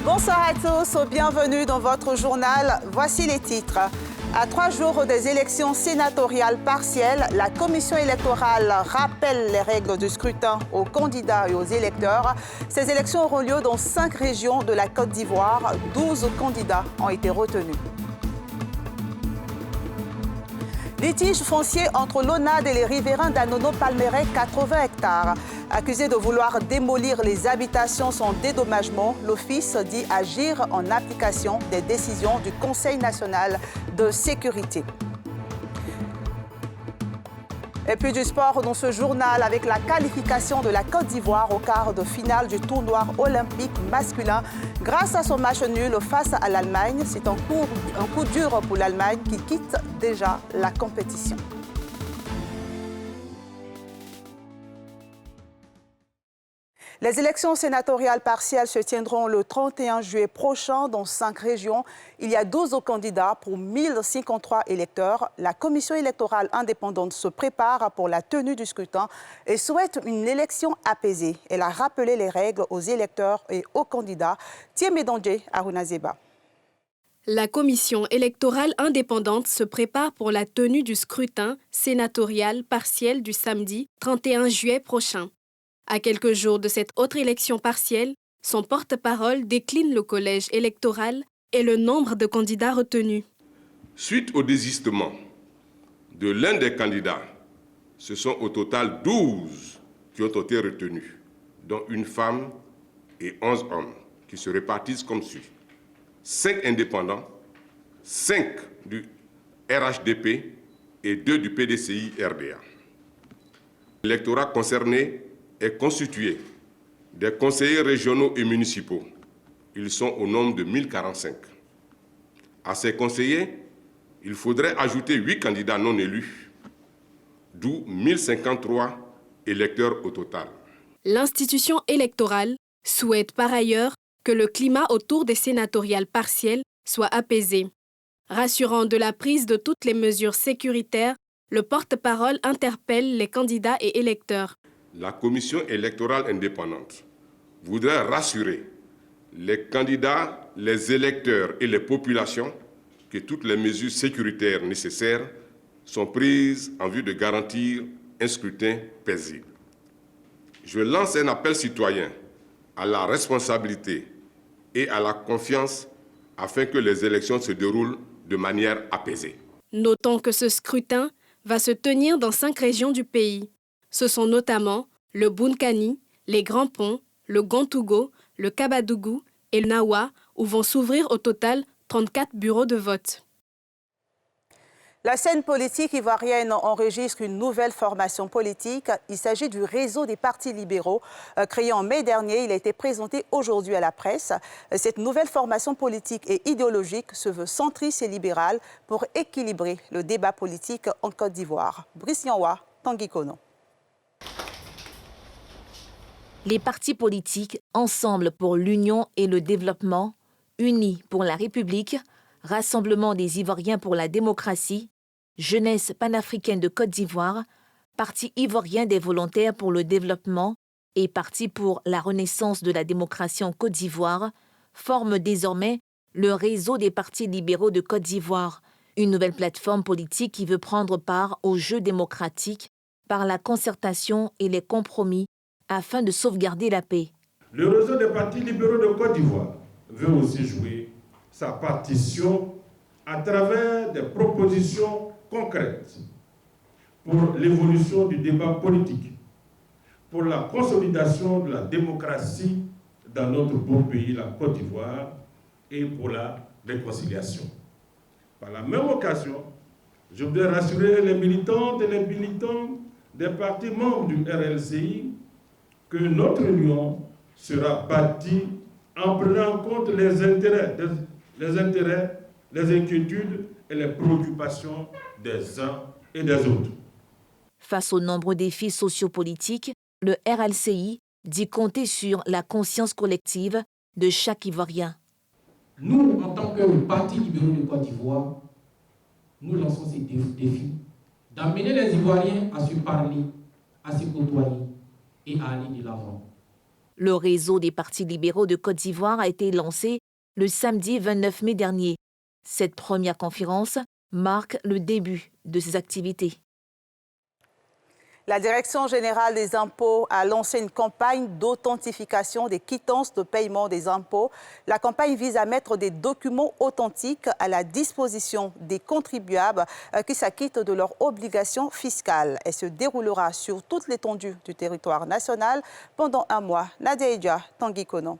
Bonsoir à tous, bienvenue dans votre journal. Voici les titres. À 3 jours des élections sénatoriales partielles, la commission électorale rappelle les règles du scrutin aux candidats et aux électeurs. Ces élections auront lieu dans 5 régions de la Côte d'Ivoire. 12 candidats ont été retenus. Litige foncier entre l'ONAD et les riverains d'Anono Palmeraie, 80 hectares. Accusé de vouloir démolir les habitations sans dédommagement, l'Office dit agir en application des décisions du Conseil national de sécurité. Et puis du sport dans ce journal avec la qualification de la Côte d'Ivoire au quart de finale du tournoi olympique masculin grâce à son match nul face à l'Allemagne. C'est un coup dur pour l'Allemagne qui quitte déjà la compétition. Les élections sénatoriales partielles se tiendront le 31 juillet prochain dans 5 régions. Il y a 12 candidats pour 1053 électeurs. La commission électorale indépendante se prépare pour la tenue du scrutin et souhaite une élection apaisée. Elle a rappelé les règles aux électeurs et aux candidats. Tiemedandje Arunazeba. La commission électorale indépendante se prépare pour la tenue du scrutin sénatorial partiel du samedi 31 juillet prochain. À quelques jours de cette autre élection partielle, son porte-parole décline le collège électoral et le nombre de candidats retenus. Suite au désistement de l'un des candidats, ce sont au total 12 qui ont été retenus, dont une femme et 11 hommes, qui se répartissent comme suit. 5 indépendants, 5 du RHDP et 2 du PDCI-RDA. L'électorat concerné est constitué des conseillers régionaux et municipaux. Ils sont au nombre de 1045. À ces conseillers, il faudrait ajouter 8 candidats non élus, d'où 1053 électeurs au total. L'institution électorale souhaite par ailleurs que le climat autour des sénatoriales partielles soit apaisé. Rassurant de la prise de toutes les mesures sécuritaires, le porte-parole interpelle les candidats et électeurs. La commission électorale indépendante voudrait rassurer les candidats, les électeurs et les populations que toutes les mesures sécuritaires nécessaires sont prises en vue de garantir un scrutin paisible. Je lance un appel citoyen à la responsabilité et à la confiance afin que les élections se déroulent de manière apaisée. Notons que ce scrutin va se tenir dans 5 régions du pays. Ce sont notamment le Bunkani, les Grands Ponts, le Gontougo, le Kabadougou et le Nawa, où vont s'ouvrir au total 34 bureaux de vote. La scène politique ivoirienne enregistre une nouvelle formation politique. Il s'agit du réseau des partis libéraux. Créé en mai dernier, il a été présenté aujourd'hui à la presse. Cette nouvelle formation politique et idéologique se veut centriste et libérale pour équilibrer le débat politique en Côte d'Ivoire. Brice Yanwa, Tanguy Kono. Les partis politiques Ensemble pour l'Union et le Développement, Unis pour la République, Rassemblement des Ivoiriens pour la démocratie, Jeunesse panafricaine de Côte d'Ivoire, Parti ivoirien des volontaires pour le développement et Parti pour la renaissance de la démocratie en Côte d'Ivoire forment désormais le réseau des partis libéraux de Côte d'Ivoire, une nouvelle plateforme politique qui veut prendre part au jeu démocratique par la concertation et les compromis afin de sauvegarder la paix. Le réseau des partis libéraux de Côte d'Ivoire veut aussi jouer sa partition à travers des propositions concrètes pour l'évolution du débat politique, pour la consolidation de la démocratie dans notre beau pays, la Côte d'Ivoire, et pour la réconciliation. Par la même occasion, je voudrais rassurer les militantes et les militants des partis membres du RLCI que notre union sera bâtie en prenant en compte les intérêts, les inquiétudes et les préoccupations des uns et des autres. Face aux nombreux défis sociopolitiques, le RLCI dit compter sur la conscience collective de chaque Ivoirien. Nous, en tant que Parti libéral de Côte d'Ivoire, nous lançons ces défis d'amener les Ivoiriens à se parler, à se côtoyer et à aller de l'avant. Le réseau des partis libéraux de Côte d'Ivoire a été lancé le samedi 29 mai dernier. Cette première conférence marque le début de ses activités. La Direction générale des impôts a lancé une campagne d'authentification des quittances de paiement des impôts. La campagne vise à mettre des documents authentiques à la disposition des contribuables qui s'acquittent de leurs obligations fiscales. Elle se déroulera sur toute l'étendue du territoire national pendant un mois. Nadia Tanguy Kono.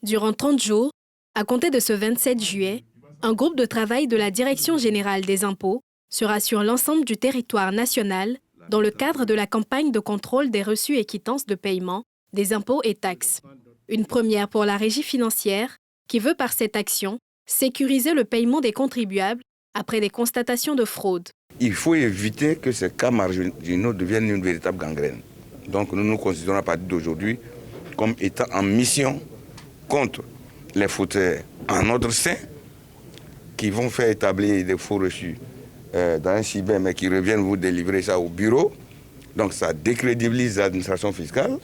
Durant 30 jours, à compter de ce 27 juillet, un groupe de travail de la Direction générale des impôts sera sur l'ensemble du territoire national dans le cadre de la campagne de contrôle des reçus et quittances de paiement des impôts et taxes. Une première pour la régie financière qui veut par cette action sécuriser le paiement des contribuables après des constatations de fraude. Il faut éviter que ces cas marginaux deviennent une véritable gangrène. Donc nous nous considérons à partir d'aujourd'hui comme étant en mission contre les fauteurs en notre sein qui vont faire établir des faux reçus dans un cyber, mais qui reviennent vous délivrer ça au bureau. Donc ça décrédibilise l'administration fiscale.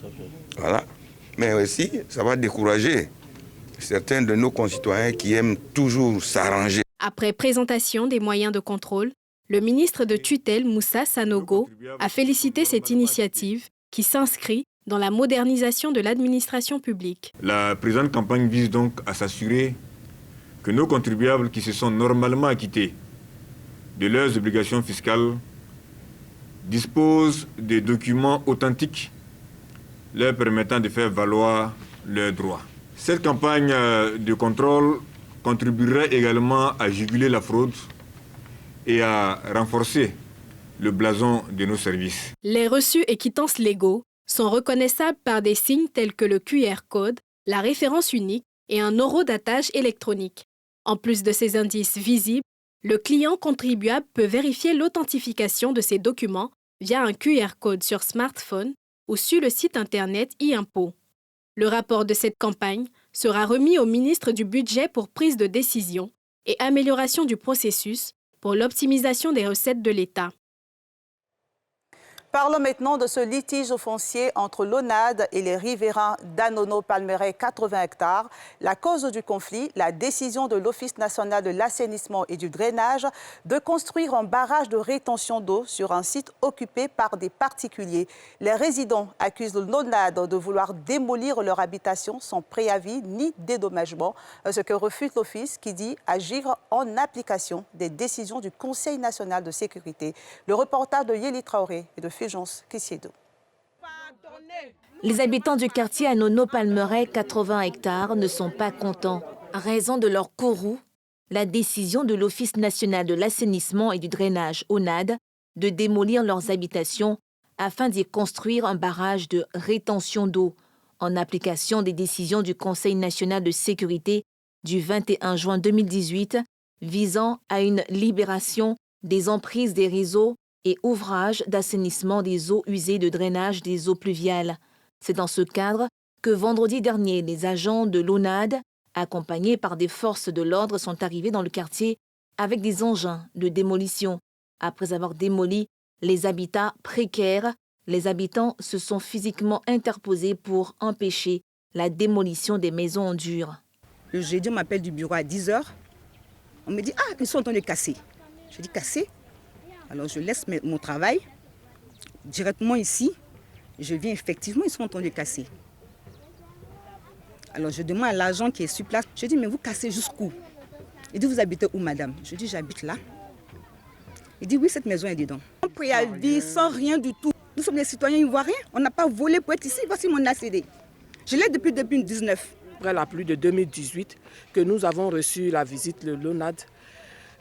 Voilà. Mais aussi, ça va décourager certains de nos concitoyens qui aiment toujours s'arranger. Après présentation des moyens de contrôle, le ministre de tutelle Moussa Sanogo a félicité cette initiative qui s'inscrit dans la modernisation de l'administration publique. La présente campagne vise donc à s'assurer que nos contribuables qui se sont normalement acquittés de leurs obligations fiscales disposent de documents authentiques leur permettant de faire valoir leurs droits. Cette campagne de contrôle contribuera également à juguler la fraude et à renforcer le blason de nos services. Les reçus et quittances légaux sont reconnaissables par des signes tels que le QR code, la référence unique et un horodatage électronique. En plus de ces indices visibles, le client contribuable peut vérifier l'authentification de ses documents via un QR code sur smartphone ou sur le site internet e-impôt. Le rapport de cette campagne sera remis au ministre du Budget pour prise de décision et amélioration du processus pour l'optimisation des recettes de l'État. Parlons maintenant de ce litige foncier entre l'ONAD et les riverains d'Anono-Palmeraie, 80 hectares. La cause du conflit, la décision de l'Office national de l'assainissement et du drainage de construire un barrage de rétention d'eau sur un site occupé par des particuliers. Les résidents accusent l'ONAD de vouloir démolir leur habitation sans préavis ni dédommagement, ce que refute l'Office qui dit agir en application des décisions du Conseil national de sécurité. Le reportage de Yéli Traoré et de Les habitants du quartier Anono-Palmeraie, 80 hectares, ne sont pas contents. À raison de leur courroux, la décision de l'Office national de l'assainissement et du drainage, ONAD, de démolir leurs habitations afin d'y construire un barrage de rétention d'eau, en application des décisions du Conseil national de sécurité du 21 juin 2018, visant à une libération des emprises des réseaux et ouvrages d'assainissement des eaux usées de drainage des eaux pluviales. C'est dans ce cadre que vendredi dernier, les agents de l'ONAD, accompagnés par des forces de l'ordre, sont arrivés dans le quartier avec des engins de démolition. Après avoir démoli les habitats précaires, les habitants se sont physiquement interposés pour empêcher la démolition des maisons en dur. Le jeudi, on m'appelle du bureau à 10h. On me dit « Ah, ils sont en train de casser ». Je dis « Casser ?» Alors je laisse mon travail directement ici. Je viens effectivement, ils sont en train de casser. Alors je demande à l'agent qui est sur place. Je dis, mais vous cassez jusqu'où? Il dit, vous habitez où, madame? Je dis, j'habite là. Il dit, oui, cette maison est dedans. Sans préavis, sans rien du tout. Nous sommes des citoyens ivoiriens. On n'a pas volé pour être ici. Voici mon ACD. Je l'ai depuis 2019. Après la pluie de 2018, que nous avons reçu la visite de l'ONAD,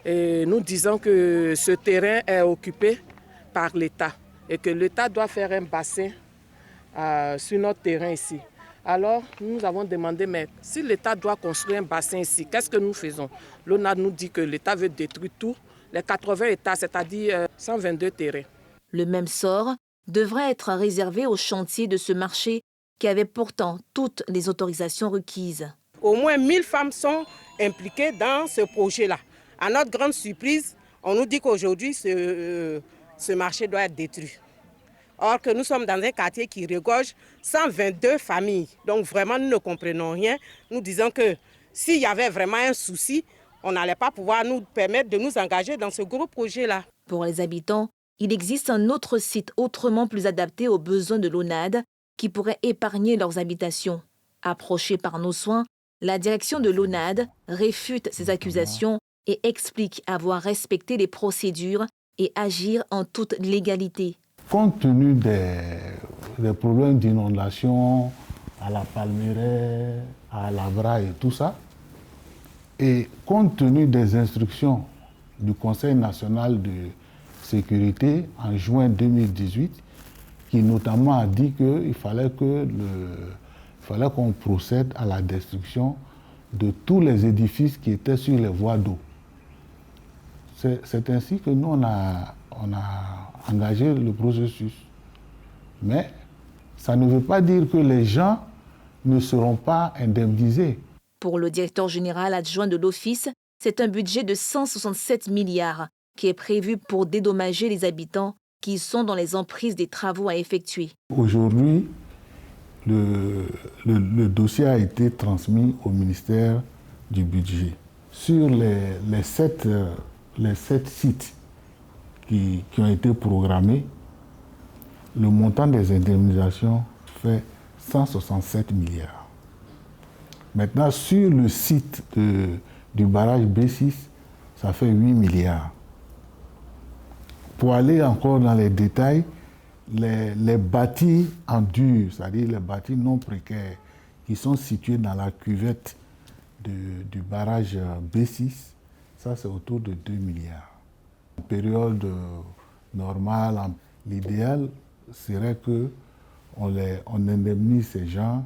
et nous disons que ce terrain est occupé par l'État et que l'État doit faire un bassin sur notre terrain ici. Alors, nous avons demandé, mais si l'État doit construire un bassin ici, qu'est-ce que nous faisons? L'ONAD nous dit que l'État veut détruire tout, les 80 hectares, c'est-à-dire 122 terrains. Le même sort devrait être réservé aux chantiers de ce marché qui avait pourtant toutes les autorisations requises. Au moins 1000 femmes sont impliquées dans ce projet-là. À notre grande surprise, on nous dit qu'aujourd'hui, ce marché doit être détruit. Or que nous sommes dans un quartier qui regorge 122 familles. Donc vraiment, nous ne comprenons rien. Nous disons que s'il y avait vraiment un souci, on n'allait pas pouvoir nous permettre de nous engager dans ce gros projet-là. Pour les habitants, il existe un autre site autrement plus adapté aux besoins de l'ONAD qui pourrait épargner leurs habitations. Approchée par nos soins, la direction de l'ONAD réfute ces accusations et explique avoir respecté les procédures et agir en toute légalité. Compte tenu des problèmes d'inondation à la Palmeraie, à Labra et tout ça, et compte tenu des instructions du Conseil national de sécurité en juin 2018, qui notamment a dit qu'il fallait qu'on procède à la destruction de tous les édifices qui étaient sur les voies d'eau. C'est ainsi que nous, on a engagé le processus. Mais ça ne veut pas dire que les gens ne seront pas indemnisés. Pour le directeur général adjoint de l'Office, c'est un budget de 167 milliards qui est prévu pour dédommager les habitants qui sont dans les emprises des travaux à effectuer. Aujourd'hui, le dossier a été transmis au ministère du Budget. Sur les 7 sites qui ont été programmés, le montant des indemnisations fait 167 milliards. Maintenant, sur le site du barrage B6, ça fait 8 milliards. Pour aller encore dans les détails, les bâtis en dur, c'est-à-dire les bâtis non précaires, qui sont situés dans la cuvette du barrage B6, ça c'est autour de 2 milliards. En période normale, l'idéal serait qu'on indemnise ces gens,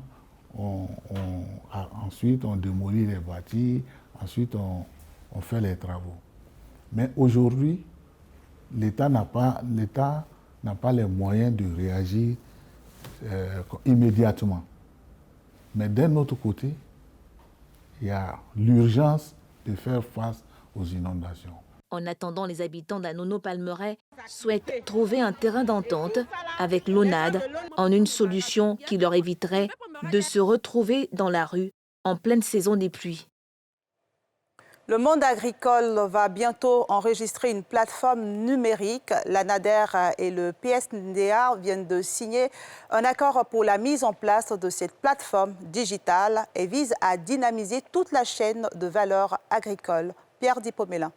ensuite on démolit les bâtis, ensuite on fait les travaux. Mais aujourd'hui, l'État n'a pas les moyens de réagir immédiatement. Mais d'un autre côté, il y a l'urgence de faire face aux inondations. En attendant, les habitants d'Anono-Palmeraie souhaitent trouver un terrain d'entente avec l'ONAD en une solution qui leur éviterait de se retrouver dans la rue en pleine saison des pluies. Le monde agricole va bientôt enregistrer une plateforme numérique. L'ANADER et le PSNDA viennent de signer un accord pour la mise en place de cette plateforme digitale et vise à dynamiser toute la chaîne de valeur agricole. Pierre Dipomélin.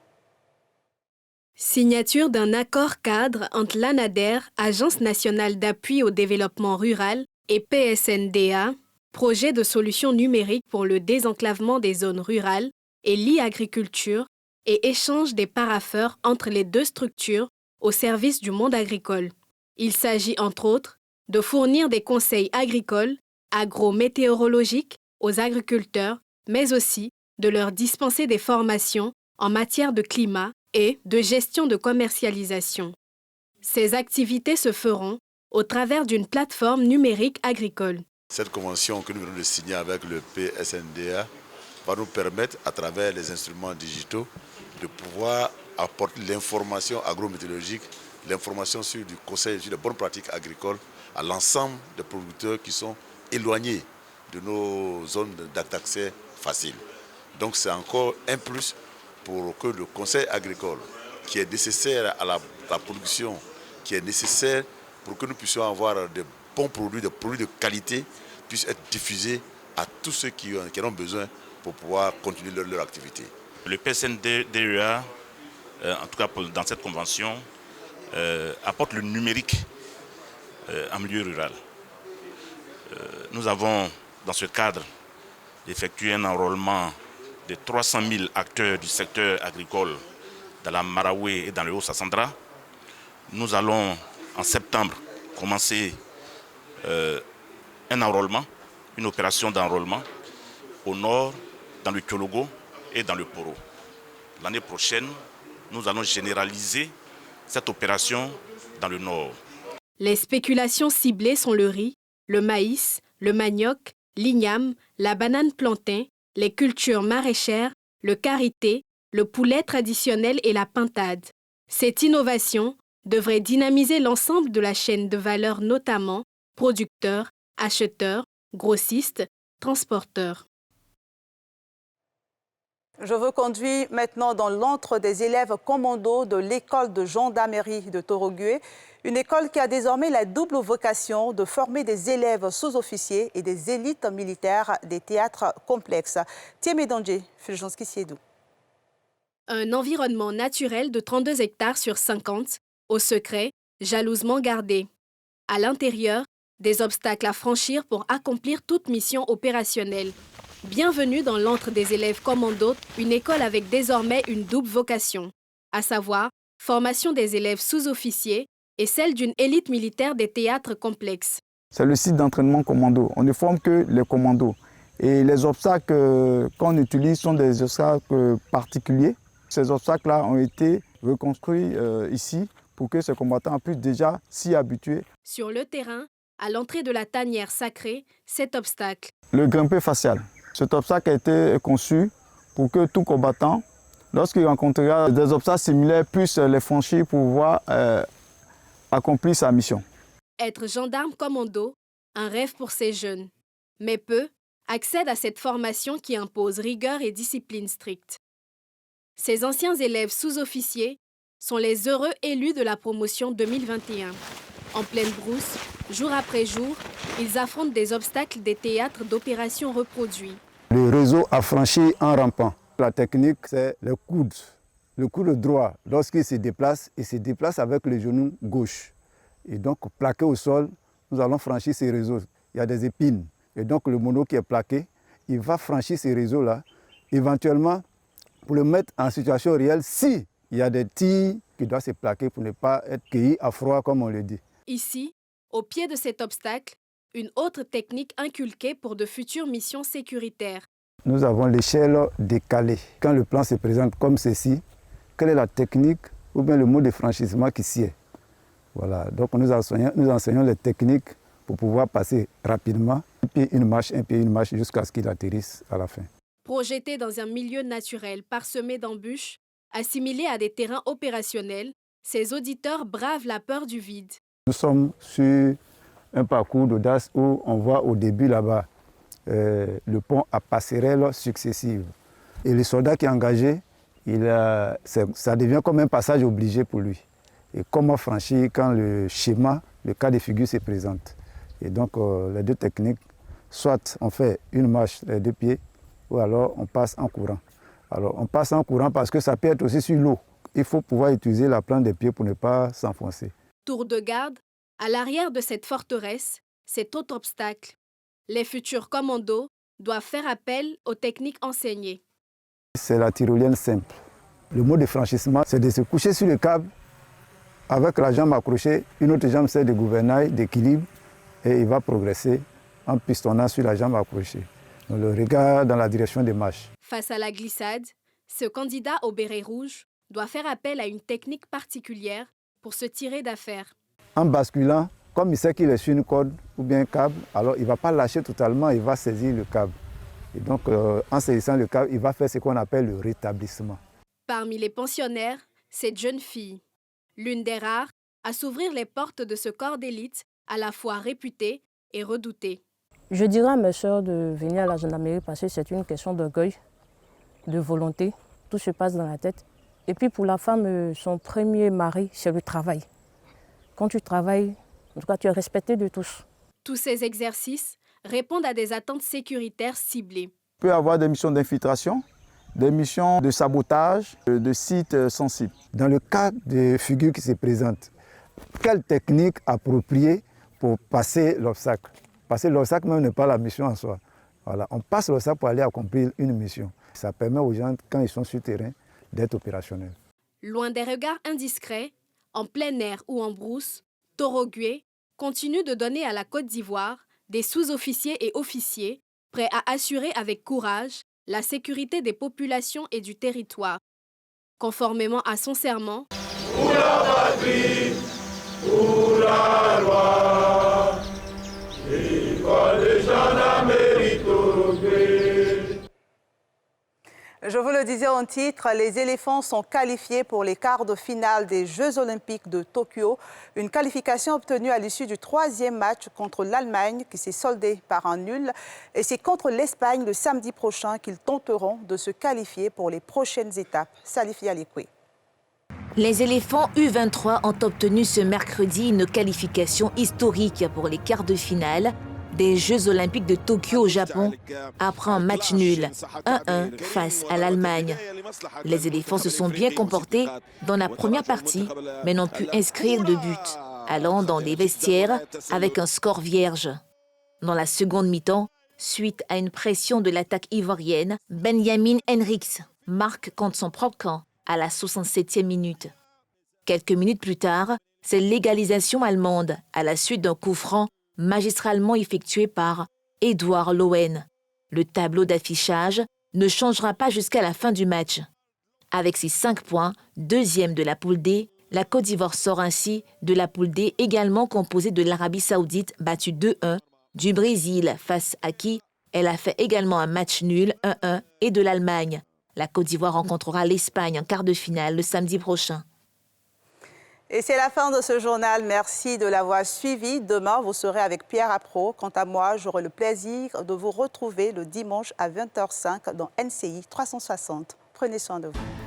Signature d'un accord cadre entre l'ANADER, Agence nationale d'appui au développement rural, et PSNDA, projet de solution numérique pour le désenclavement des zones rurales, et l'e-agriculture, et échange des parapheurs entre les deux structures au service du monde agricole. Il s'agit entre autres de fournir des conseils agricoles, agrométéorologiques aux agriculteurs, mais aussi de leur dispenser des formations en matière de climat et de gestion de commercialisation. Ces activités se feront au travers d'une plateforme numérique agricole. Cette convention que nous venons de signer avec le PSNDA va nous permettre, à travers les instruments digitaux, de pouvoir apporter l'information agrométéorologique, l'information sur du conseil, sur les bonnes pratiques agricoles à l'ensemble des producteurs qui sont éloignés de nos zones d'accès facile. Donc c'est encore un plus pour que le conseil agricole, qui est nécessaire à la production, qui est nécessaire pour que nous puissions avoir de bons produits, des produits de qualité, puissent être diffusés à tous ceux qui en ont besoin pour pouvoir continuer leur activité. Le PSNDA, en tout cas dans cette convention, apporte le numérique en milieu rural. Nous avons, dans ce cadre, effectué un enrôlement de 300 000 acteurs du secteur agricole dans la Maraoué et dans le Haut-Sassandra. Nous allons, en septembre, commencer un enrôlement, une opération d'enrôlement au nord, dans le Tchologo et dans le Poro. L'année prochaine, nous allons généraliser cette opération dans le nord. Les spéculations ciblées sont le riz, le maïs, le manioc, l'igname, la banane plantain, les cultures maraîchères, le karité, le poulet traditionnel et la pintade. Cette innovation devrait dynamiser l'ensemble de la chaîne de valeur, notamment producteurs, acheteurs, grossistes, transporteurs. Je vous conduis maintenant dans l'antre des élèves commandos de l'école de gendarmerie de Torogué, une école qui a désormais la double vocation de former des élèves sous-officiers et des élites militaires des théâtres complexes. Thiemé Dangé, Fulgence Siedou. Un environnement naturel de 32 hectares sur 50, au secret, jalousement gardé. À l'intérieur, des obstacles à franchir pour accomplir toute mission opérationnelle. Bienvenue dans l'antre des élèves commandos, une école avec désormais une double vocation, à savoir formation des élèves sous-officiers et celle d'une élite militaire des théâtres complexes. C'est le site d'entraînement commando. On ne forme que les commandos. Et les obstacles qu'on utilise sont des obstacles particuliers. Ces obstacles-là ont été reconstruits ici pour que ces combattants puissent déjà s'y habituer. Sur le terrain, à l'entrée de la tanière sacrée, cet obstacle. Le grimper facial. Cet obstacle a été conçu pour que tout combattant, lorsqu'il rencontrera des obstacles similaires, puisse les franchir pour pouvoir accomplir sa mission. Être gendarme commando, un rêve pour ces jeunes. Mais peu accèdent à cette formation qui impose rigueur et discipline stricte. Ces anciens élèves sous-officiers sont les heureux élus de la promotion 2021. En pleine brousse, jour après jour, ils affrontent des obstacles des théâtres d'opérations reproduits. Le réseau a franchi en rampant. La technique, c'est le coude droit. Lorsqu'il se déplace, il se déplace avec le genou gauche. Et donc, plaqué au sol, nous allons franchir ces réseaux. Il y a des épines. Et donc, le mono qui est plaqué, il va franchir ces réseaux-là, éventuellement, pour le mettre en situation réelle, si il y a des tirs qui doivent se plaquer pour ne pas être cueillis à froid, comme on le dit. Ici, au pied de cet obstacle, une autre technique inculquée pour de futures missions sécuritaires. Nous avons l'échelle décalée. Quand le plan se présente comme ceci, quelle est la technique ou bien le mode de franchissement qui sied? Voilà, donc nous enseignons les techniques pour pouvoir passer rapidement, un pied, une marche, jusqu'à ce qu'il atterrisse à la fin. Projeté dans un milieu naturel parsemé d'embûches, assimilé à des terrains opérationnels, ces auditeurs bravent la peur du vide. Nous sommes sur un parcours d'audace où on voit au début là-bas le pont à passerelles successives. Et le soldat qui est engagé, ça devient comme un passage obligé pour lui. Et comment franchir quand le schéma, le cas de figure se présente. Et donc les deux techniques, soit on fait une marche les deux pieds, ou alors on passe en courant. Alors on passe en courant parce que ça peut être aussi sur l'eau. Il faut pouvoir utiliser la plante des pieds pour ne pas s'enfoncer. Tour de garde, à l'arrière de cette forteresse, cet autre obstacle. Les futurs commandos doivent faire appel aux techniques enseignées. C'est la tyrolienne simple. Le mode de franchissement, c'est de se coucher sur le câble avec la jambe accrochée, une autre jambe sert de gouvernail, d'équilibre, et il va progresser en pistonnant sur la jambe accrochée. On le regarde dans la direction des marches. Face à la glissade, ce candidat au béret rouge doit faire appel à une technique particulière pour se tirer d'affaire. En basculant, comme il sait qu'il est sur une corde ou bien un câble, alors il ne va pas lâcher totalement, il va saisir le câble. Et donc, en saisissant le câble, il va faire ce qu'on appelle le rétablissement. Parmi les pensionnaires, cette jeune fille, l'une des rares à s'ouvrir les portes de ce corps d'élite à la fois réputé et redouté. Je dirais à mes soeurs de venir à la gendarmerie parce que c'est une question d'orgueil, de volonté. Tout se passe dans la tête. Et puis pour la femme, son premier mari, c'est le travail. Quand tu travailles, en tout cas, tu es respecté de tous. Tous ces exercices répondent à des attentes sécuritaires ciblées. Il peut y avoir des missions d'infiltration, des missions de sabotage, de sites sensibles. Dans le cas des figures qui se présentent, quelle technique appropriée pour passer l'obstacle? Passer l'obstacle même n'est pas la mission en soi. Voilà, on passe l'obstacle pour aller accomplir une mission. Ça permet aux gens, quand ils sont sur le terrain, d'être opérationnels. Loin des regards indiscrets, en plein air ou en brousse, Torogué continue de donner à la Côte d'Ivoire des sous-officiers et officiers prêts à assurer avec courage la sécurité des populations et du territoire. Conformément à son serment, pour la patrie, pour la loi, l'école de gendarmerie Torogué. Je vous le disais en titre, les éléphants sont qualifiés pour les quarts de finale des Jeux olympiques de Tokyo. Une qualification obtenue à l'issue du 3e match contre l'Allemagne qui s'est soldé par un nul. Et c'est contre l'Espagne le samedi prochain qu'ils tenteront de se qualifier pour les prochaines étapes. Salifi Alikwe. Les éléphants U23 ont obtenu ce mercredi une qualification historique pour les quarts de finale des Jeux olympiques de Tokyo au Japon après un match nul 1-1 face à l'Allemagne. Les éléphants se sont bien comportés dans la première partie mais n'ont pu inscrire de but, allant dans les vestiaires avec un score vierge. Dans la seconde mi-temps, suite à une pression de l'attaque ivoirienne, Benjamin Henriks marque contre son propre camp à la 67e minute. Quelques minutes plus tard, c'est l'égalisation allemande à la suite d'un coup franc magistralement effectué par Edouard Lohen. Le tableau d'affichage ne changera pas jusqu'à la fin du match. Avec ses 5 points, deuxième de la poule D, la Côte d'Ivoire sort ainsi de la poule D également composée de l'Arabie Saoudite battue 2-1, du Brésil face à qui elle a fait également un match nul 1-1 et de l'Allemagne. La Côte d'Ivoire rencontrera l'Espagne en quart de finale le samedi prochain. Et c'est la fin de ce journal. Merci de l'avoir suivi. Demain, vous serez avec Pierre Appro. Quant à moi, j'aurai le plaisir de vous retrouver le dimanche à 20h05 dans NCI 360. Prenez soin de vous.